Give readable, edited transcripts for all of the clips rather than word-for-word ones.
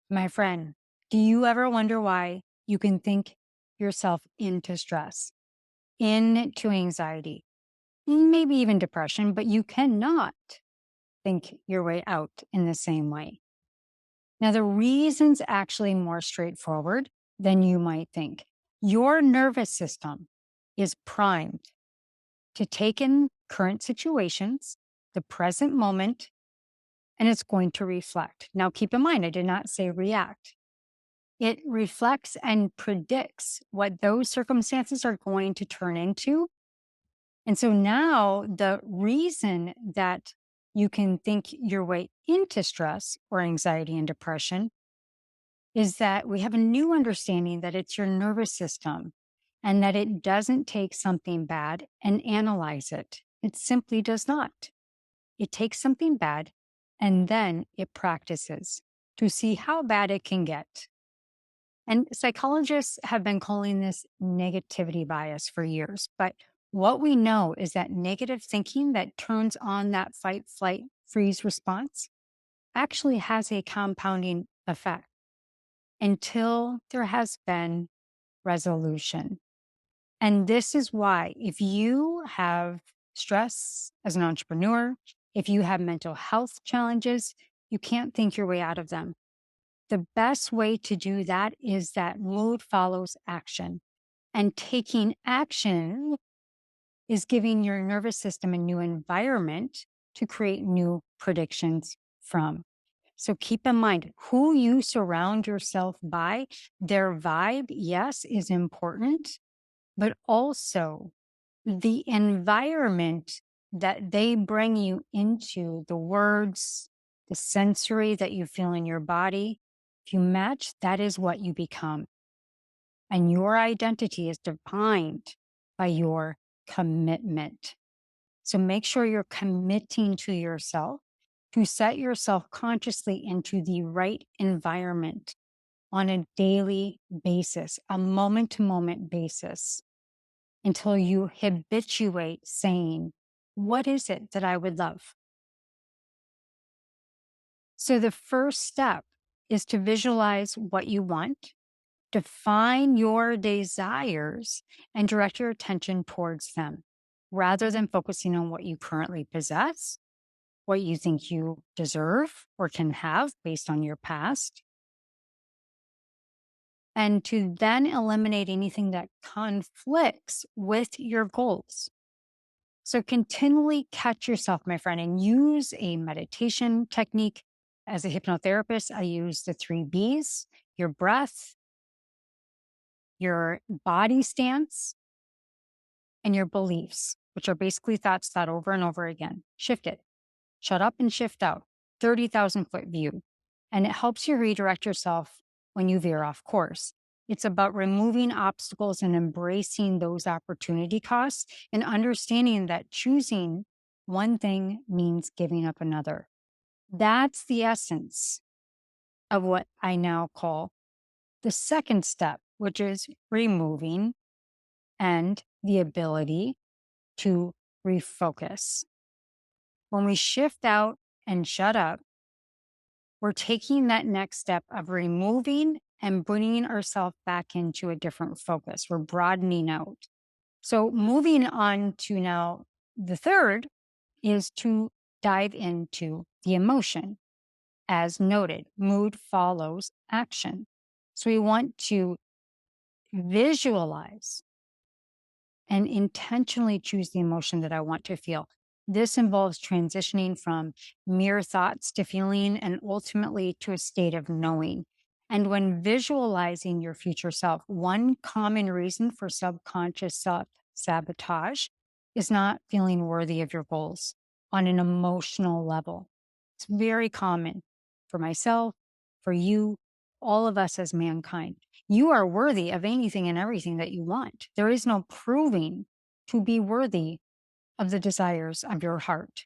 My friend, do you ever wonder why you can think yourself into stress, into anxiety, maybe even depression, but you cannot think your way out in the same way? Now, the reason's actually more straightforward than you might think. Your nervous system is primed to take in current situations, the present moment, and it's going to reflect. Now, keep in mind, I did not say react. It reflects and predicts what those circumstances are going to turn into. And so now the reason that you can think your way into stress or anxiety and depression is that we have a new understanding that it's your nervous system and that it doesn't take something bad and analyze it. It simply does not. It takes something bad and then it practices to see how bad it can get. And psychologists have been calling this negativity bias for years. But what we know is that negative thinking that turns on that fight, flight, freeze response actually has a compounding effect until there has been resolution. And this is why, if you have stress as an entrepreneur, if you have mental health challenges, you can't think your way out of them. The best way to do that is that mood follows action. And taking action is giving your nervous system a new environment to create new predictions from. So keep in mind who you surround yourself by, their vibe, yes, is important, but also the environment that they bring you into, the words, the sensory that you feel in your body. If you match, that is what you become. And your identity is defined by your commitment. So make sure you're committing to yourself to set yourself consciously into the right environment on a daily basis, a moment to moment basis, until you habituate saying, what is it that I would love? So the first step is to visualize what you want, define your desires, and direct your attention towards them rather than focusing on what you currently possess, what you think you deserve or can have based on your past, and to then eliminate anything that conflicts with your goals. So continually catch yourself, my friend, and use a meditation technique. As a hypnotherapist, I use the 3 Bs: your breath, your body stance, and your beliefs, which are basically thoughts thought over and over again. Shift it. Shut up and shift out. 30,000-foot view. And it helps you redirect yourself when you veer off course. It's about removing obstacles and embracing those opportunity costs and understanding that choosing one thing means giving up another. That's the essence of what I now call the second step, which is removing and the ability to refocus. When we shift out and shut up, we're taking that next step of removing and bringing ourselves back into a different focus. We're broadening out. So, moving on to now, the third is to dive into the emotion. As noted, mood follows action. So, we want to visualize and intentionally choose the emotion that I want to feel. This involves transitioning from mere thoughts to feeling and ultimately to a state of knowing. And when visualizing your future self, one common reason for subconscious self sabotage is not feeling worthy of your goals on an emotional level. It's very common for myself, for you, all of us as mankind. You are worthy of anything and everything that you want. There is no proving to be worthy of the desires of your heart.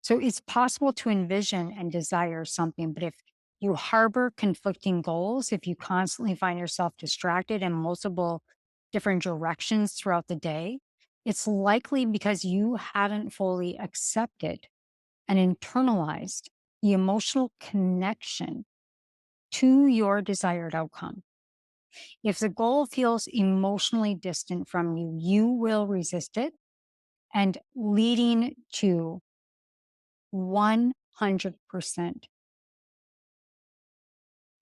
So it's possible to envision and desire something, but if you harbor conflicting goals, if you constantly find yourself distracted in multiple different directions throughout the day, it's likely because you haven't fully accepted and internalized the emotional connection to your desired outcome. If the goal feels emotionally distant from you, you will resist it and leading to 100%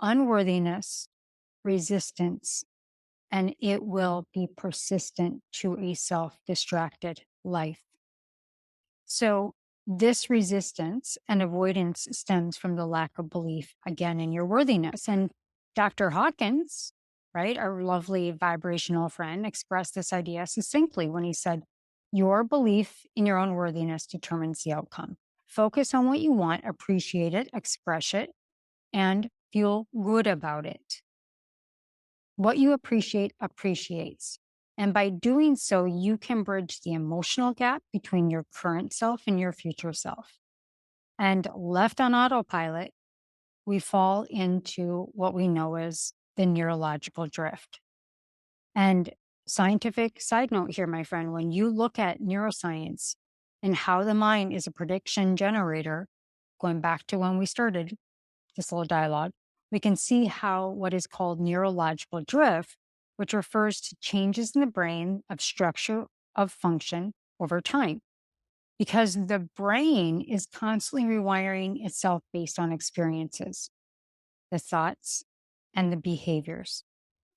unworthiness, resistance, and it will be persistent to a self-distracted life. So this resistance and avoidance stems from the lack of belief, again, in your worthiness. And Dr. Hawkins, right, our lovely vibrational friend, expressed this idea succinctly when he said, your belief in your own worthiness determines the outcome. Focus on what you want, appreciate it, express it, and feel good about it. What you appreciate appreciates. And by doing so, you can bridge the emotional gap between your current self and your future self. And left on autopilot, we fall into what we know as the neurological drift. And scientific side note here, my friend, when you look at neuroscience and how the mind is a prediction generator, going back to when we started this little dialogue, we can see how what is called neurological drift, which refers to changes in the brain of structure of function over time. Because the brain is constantly rewiring itself based on experiences, the thoughts, and the behaviors.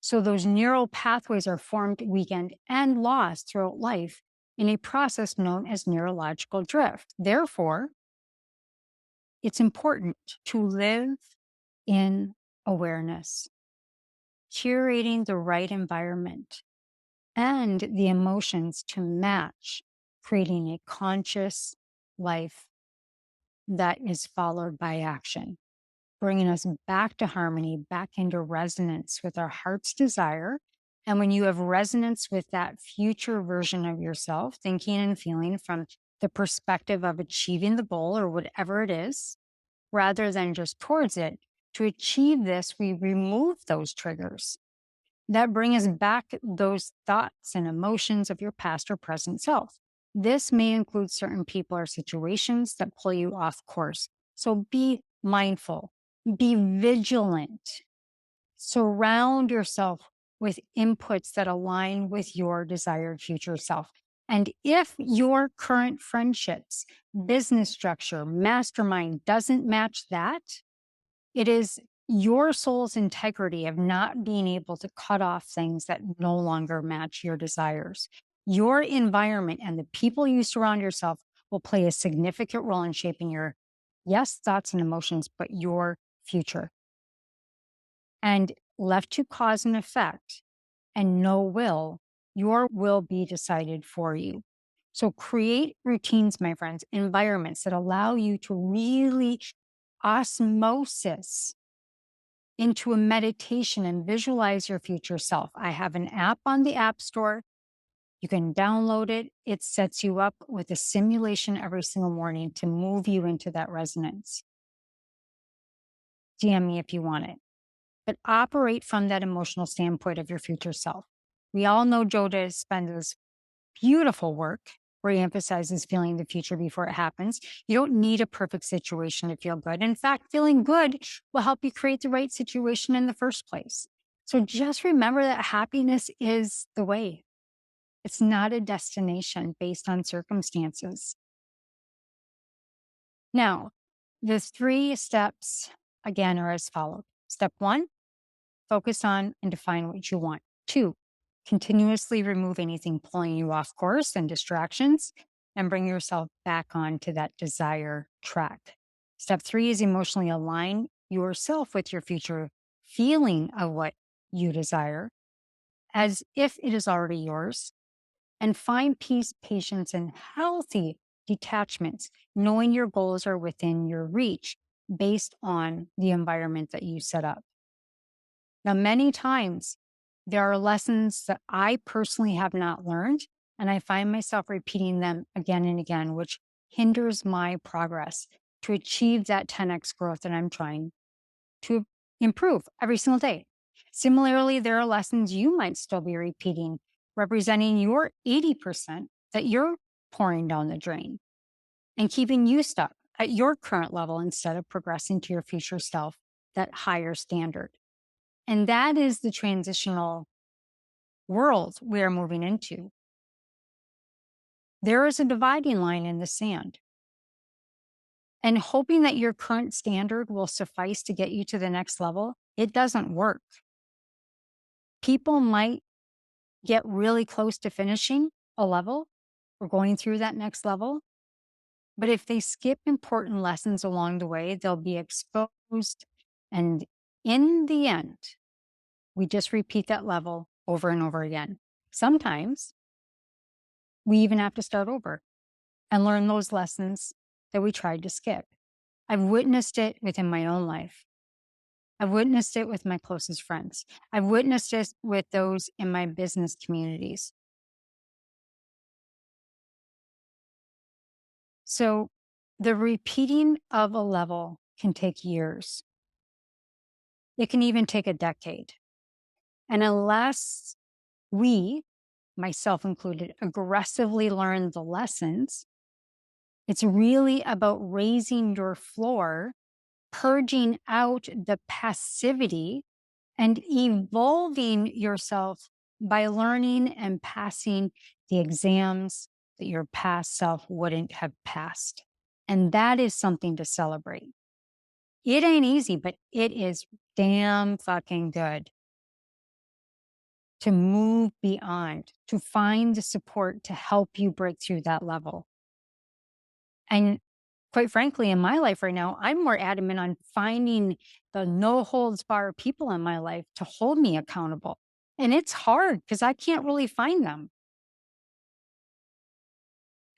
So those neural pathways are formed, weakened, and lost throughout life in a process known as neurological drift. Therefore, it's important to live in awareness, curating the right environment and the emotions to match, creating a conscious life that is followed by action, bringing us back to harmony, back into resonance with our heart's desire. And when you have resonance with that future version of yourself, thinking and feeling from the perspective of achieving the goal or whatever it is, rather than just towards it, to achieve this, we remove those triggers that bring us back those thoughts and emotions of your past or present self. This may include certain people or situations that pull you off course. So be mindful, be vigilant, surround yourself with inputs that align with your desired future self. And if your current friendships, business structure, mastermind doesn't match that, it is your soul's integrity of not being able to cut off things that no longer match your desires. Your environment and the people you surround yourself will play a significant role in shaping your, yes, thoughts and emotions, but your future. And left to cause and effect and no will, your will be decided for you. So create routines, my friends, environments that allow you to really osmosis into a meditation and visualize your future self. I have an app on the App Store. You can download it. It sets you up with a simulation every single morning to move you into that resonance. DM me if you want it. But operate from that emotional standpoint of your future self. We all know Joe Dispenza's beautiful work where he emphasizes feeling the future before it happens. You don't need a perfect situation to feel good. In fact, feeling good will help you create the right situation in the first place. So just remember that happiness is the way. It's not a destination based on circumstances. Now, the 3 steps, again, are as follows. Step 1, focus on and define what you want. 2, continuously remove anything pulling you off course and distractions and bring yourself back onto that desire track. Step 3 is emotionally align yourself with your future feeling of what you desire as if it is already yours, and find peace, patience, and healthy detachments, knowing your goals are within your reach based on the environment that you set up. Now, many times there are lessons that I personally have not learned, and I find myself repeating them again and again, which hinders my progress to achieve that 10x growth that I'm trying to improve every single day. Similarly, there are lessons you might still be repeating, representing your 80% that you're pouring down the drain and keeping you stuck at your current level instead of progressing to your future self that higher standard. And that is the transitional world we're moving into. There is a dividing line in the sand. And hoping that your current standard will suffice to get you to the next level, it doesn't work. People might get really close to finishing a level or going through that next level. But if they skip important lessons along the way, they'll be exposed. And in the end, we just repeat that level over and over again. Sometimes we even have to start over and learn those lessons that we tried to skip. I've witnessed it within my own life. I've witnessed it with my closest friends. I've witnessed it with those in my business communities. So the repeating of a level can take years. It can even take a decade. And unless we, myself included, aggressively learn the lessons, it's really about raising your floor, purging out the passivity, and evolving yourself by learning and passing the exams that your past self wouldn't have passed. And that is something to celebrate. It ain't easy, but it is damn fucking good to move beyond, to find the support to help you break through that level. And quite frankly, in my life right now, I'm more adamant on finding the no holds barred people in my life to hold me accountable. And it's hard because I can't really find them.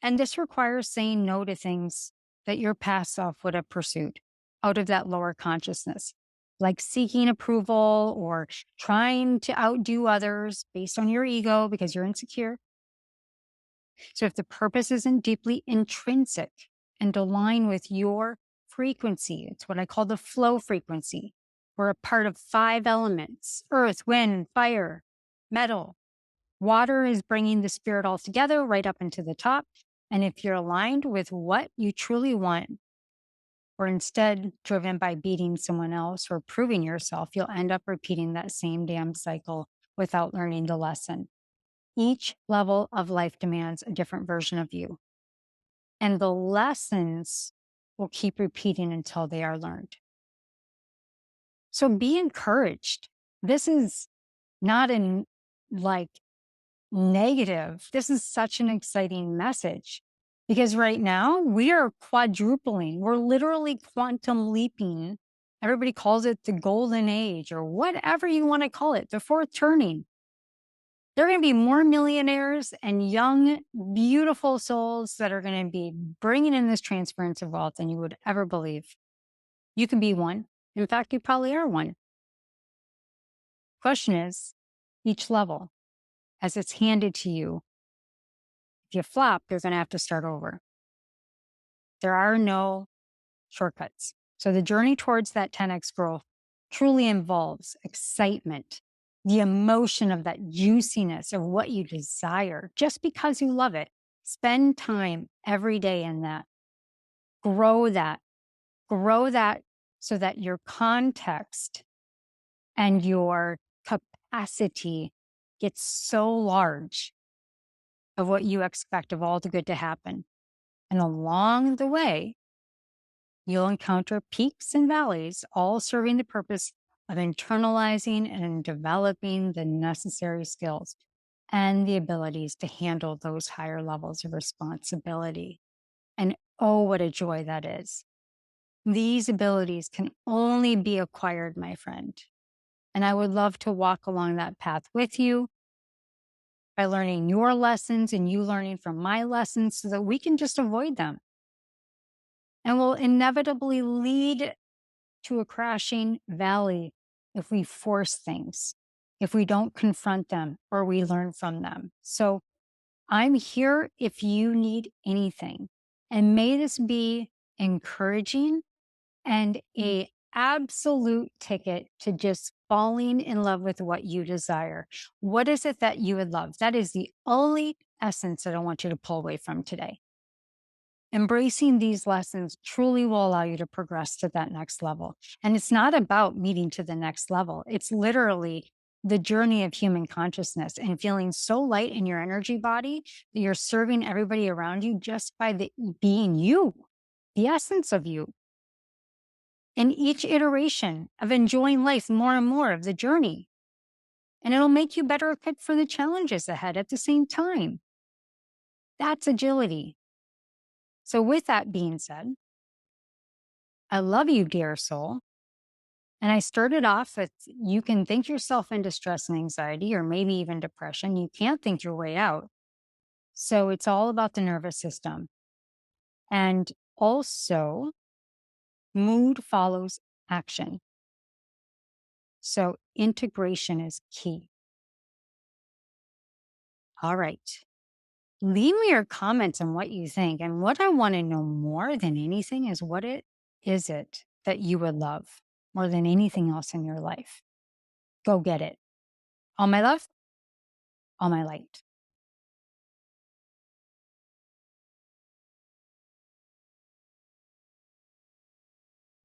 And this requires saying no to things that your past self would have pursued out of that lower consciousness, like seeking approval or trying to outdo others based on your ego because you're insecure. So if the purpose isn't deeply intrinsic and aligned with your frequency, it's what I call the flow frequency. We're a part of 5 elements: earth, wind, fire, metal. Water is bringing the spirit all together right up into the top. And if you're aligned with what you truly want, or instead driven by beating someone else or proving yourself, you'll end up repeating that same damn cycle without learning the lesson. Each level of life demands a different version of you. And the lessons will keep repeating until they are learned. So be encouraged. This is not negative. This is such an exciting message because right now we are quadrupling. We're literally quantum leaping. Everybody calls it the golden age or whatever you want to call it, the fourth turning. There are going to be more millionaires and young, beautiful souls that are going to be bringing in this transference of wealth than you would ever believe. You can be one. In fact, you probably are one. Question is, each level, as it's handed to you, if you flop, you're going to have to start over. There are no shortcuts. So the journey towards that 10x growth truly involves excitement, the emotion of that juiciness of what you desire just because you love it. Spend time every day in that. Grow that so that your context and your capacity gets so large of what you expect of all the good to happen. And along the way, you'll encounter peaks and valleys, all serving the purpose of internalizing and developing the necessary skills and the abilities to handle those higher levels of responsibility. And oh, what a joy that is. These abilities can only be acquired, my friend. And I would love to walk along that path with you by learning your lessons and you learning from my lessons so that we can just avoid them. And will inevitably lead to a crashing valley if we force things, if we don't confront them or we learn from them. So I'm here if you need anything. And may this be encouraging and a absolute ticket to just falling in love with what you desire. What is it that you would love? That is the only essence that I want you to pull away from today. Embracing these lessons truly will allow you to progress to that next level. And it's not about meeting to the next level, it's literally the journey of human consciousness and feeling so light in your energy body that you're serving everybody around you just by being you, the essence of you. And each iteration of enjoying life more and more of the journey. And it'll make you better equipped for the challenges ahead at the same time. That's agility. So, with that being said, I love you, dear soul. And I started off with you can think yourself into stress and anxiety, or maybe even depression. You can't think your way out. So, it's all about the nervous system. And also, mood follows action. So, integration is key. All right. Leave me your comments on what you think. And what I want to know more than anything is it that you would love more than anything else in your life? Go get it. All my love, all my light.